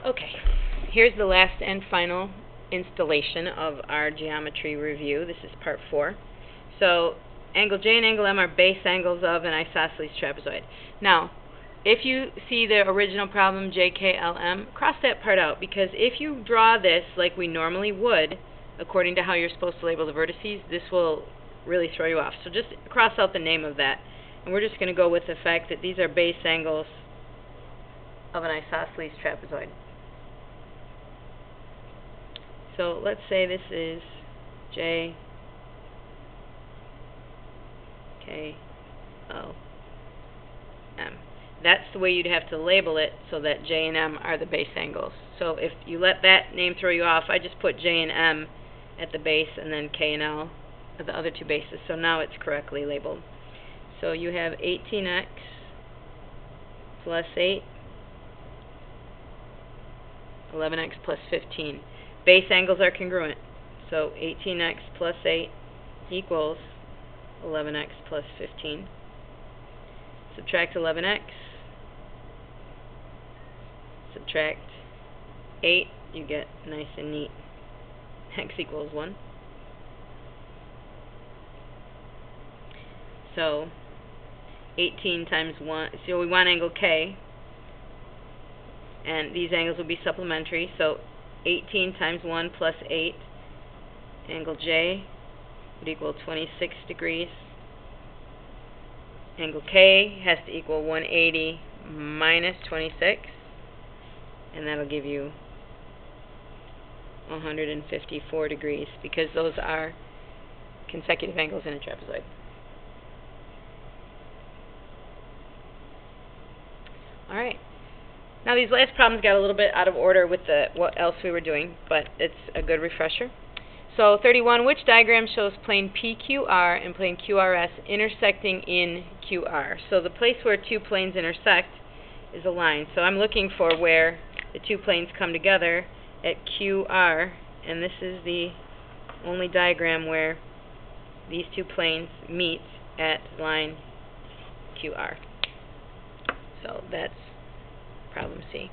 Okay, here's the last and final installation of our geometry review. This is part 4. So angle J and angle M are base angles of an isosceles trapezoid. Now, if you see the original problem JKLM, cross that part out, because if you draw this like we normally would, according to how you're supposed to label the vertices, this will really throw you off. So just cross out the name of that. And we're just going to go with the fact that these are base angles of an isosceles trapezoid. So let's say this is J, K, L, M. That's the way you'd have to label it, so that J and M are the base angles. So if you let that name throw you off, I just put J and M at the base and then K and L at the other two bases. So now it's correctly labeled. So you have 18x plus 8, 11x plus 15. Base angles are congruent. So 18x plus 8 equals 11x plus 15. Subtract 11x. Subtract 8. You get nice and neat. X equals 1. So 18 times 1. So we want angle K. And these angles will be supplementary. So 18 times 1 plus 8, angle J would equal 26 degrees. Angle K has to equal 180 minus 26, and that'll give you 154 degrees, because those are consecutive angles in a trapezoid. Alright. Now these last problems got a little bit out of order with what else we were doing, but it's a good refresher. So 31, which diagram shows plane PQR and plane QRS intersecting in QR? So the place where two planes intersect is a line. So I'm looking for where the two planes come together at QR, and this is the only diagram where these two planes meet at line QR. So that's problem C.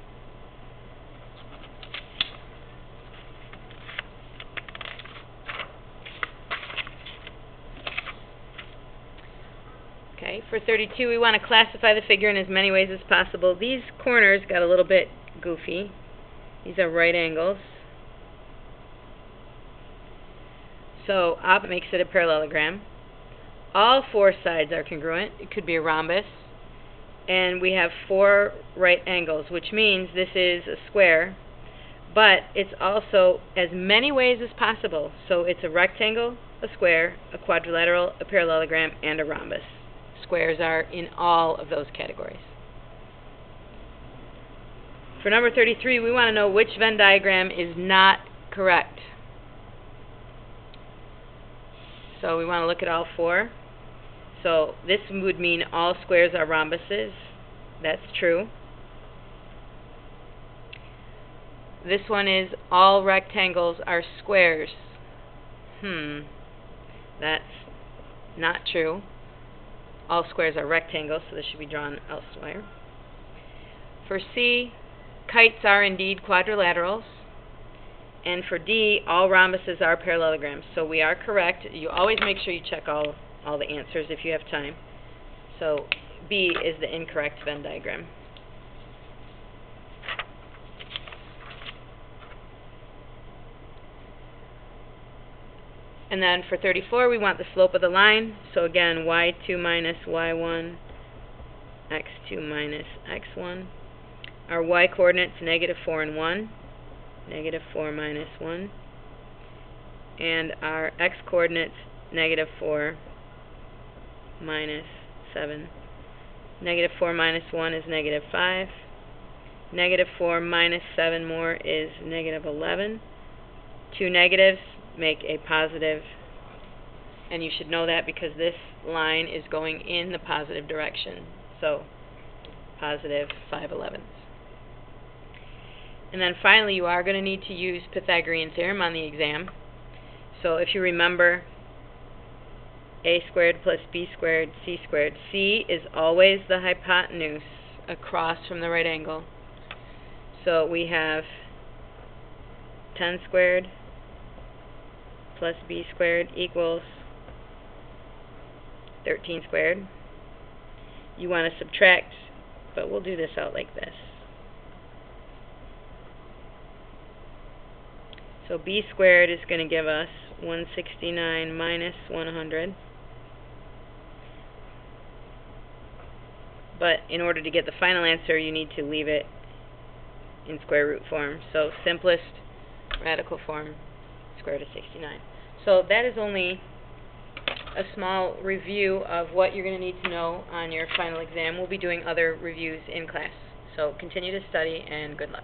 Okay, for 32, we want to classify the figure in as many ways as possible. These corners got a little bit goofy. These are right angles. So op makes it a parallelogram. All four sides are congruent. It could be a rhombus. And we have 4 right angles, which means this is a square, but it's also as many ways as possible. So it's a rectangle, a square, a quadrilateral, a parallelogram, and a rhombus. Squares are in all of those categories. For number 33, we want to know which Venn diagram is not correct. So we want to look at all 4. So this would mean all squares are rhombuses. That's true. This one is all rectangles are squares. That's not true. All squares are rectangles, so this should be drawn elsewhere. For C, kites are indeed quadrilaterals. And for D, all rhombuses are parallelograms. So we are correct. You always make sure you check all the answers if you have time. So B is the incorrect Venn diagram. And then for 34, we want the slope of the line. So again, y2 minus y1, x2 minus x1. Our y coordinates negative 4 and 1, negative 4 minus 1. And our x coordinates negative 4 minus 7. Negative 4 minus 1 is negative 5. Negative 4 minus 7 more is negative 11. Two negatives make a positive, and you should know that because this line is going in the positive direction. So positive 5/11. And then finally, you are going to need to use Pythagorean Theorem on the exam. So if you remember, a squared plus b squared, c squared. C is always the hypotenuse across from the right angle. So we have 10 squared plus b squared equals 13 squared. You want to subtract, but we'll do this out like this. So b squared is going to give us 169 minus 100. But in order to get the final answer, you need to leave it in square root form. So simplest radical form, square root of 69. So that is only a small review of what you're going to need to know on your final exam. We'll be doing other reviews in class. So continue to study, and good luck.